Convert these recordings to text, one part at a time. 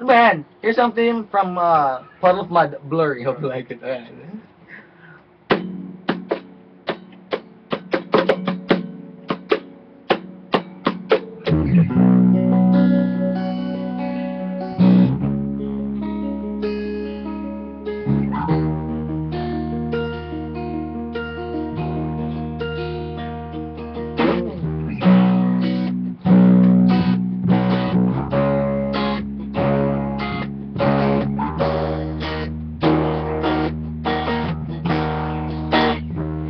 Man, here's something from Puddle of Mud, Blurry. Hope you like it. Alright.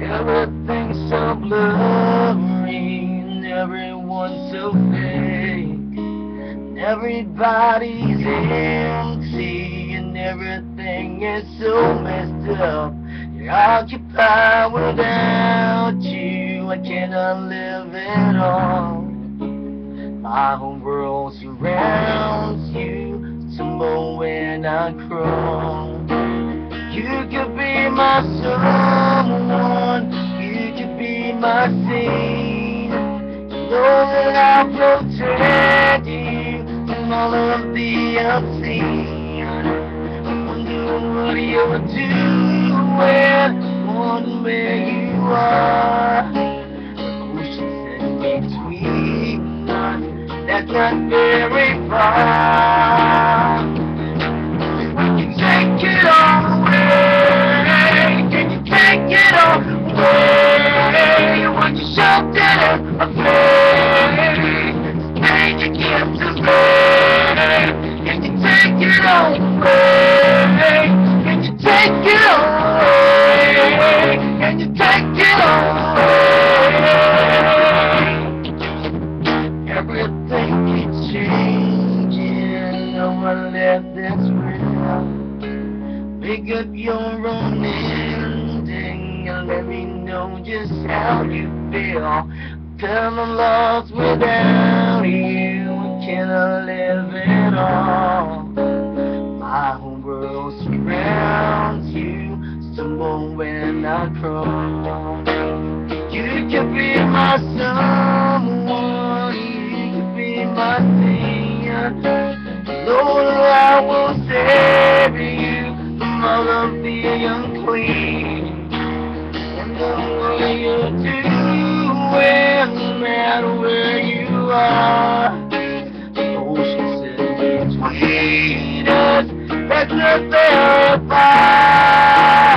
Everything's so blurry and everyone's so fake. Everybody's empty and everything is so messed up. You're occupied without you. I cannot live at all. My whole world surrounds you. Stumble when I crawl. You could be my someone, you could be my scene. You know that I'll protect you from all of the unseen. I'm wondering what you're doing, wondering where you are. The ocean's in between us, that's not very far. We can take it all away. Can you take it all away? When you shoved it in my face, pain you give to me. Can you take it all away? Can you take it all away? Can you take it all away? Everything keeps changing. No one left that's real. Pick up your own ending and let me know just how you feel. Tell I'm lost without you. I cannot live at all. My whole world surrounds you. Stumble when I crawl. You could be my someone. You could be my thing. Lord, I will save you all of the unclean. And the way you're doing, no matter where you are. The ocean's in between us, that's not very far.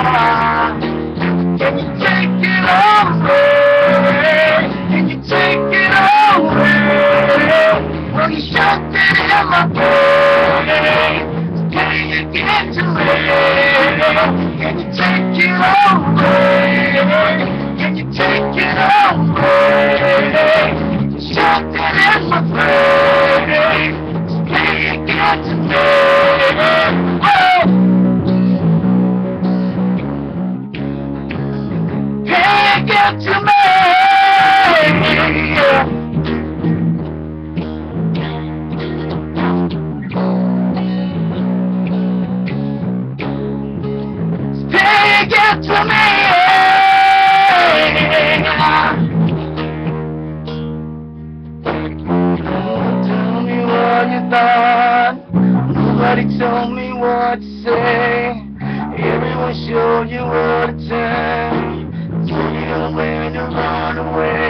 Can you take it all away? Can you take it all away? Well, you shoved it in my face. Can you get to me? Can you take it all away? Can you take it all away? Shoved it in my face. Can you get to me? Oh! Can you get to me? Get to me. Tell me what you thought. Nobody told me what to say. Everyone showed you what to say. Told you when to run away.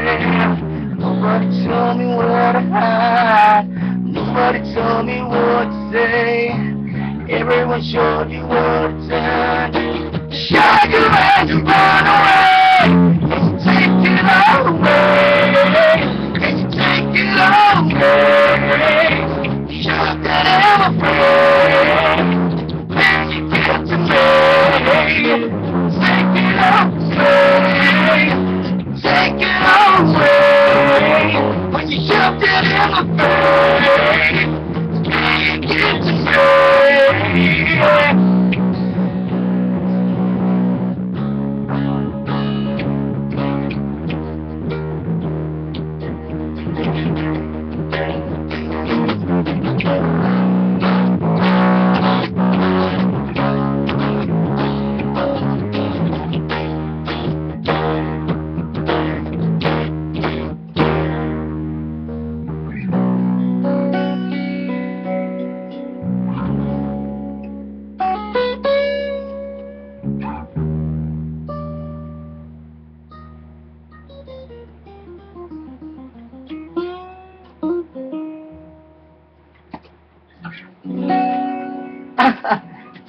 Nobody told me what to hide. Nobody told me what to say. Everyone showed you what to say. Shut your hands and run away. Can you take it all away? Can you take it all away? Shut that ever free. Can you get to me? Take it all away. Take it all away. When you shoved it in my face, can you get to me?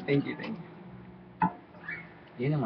Thank you, thank you. Yun naman.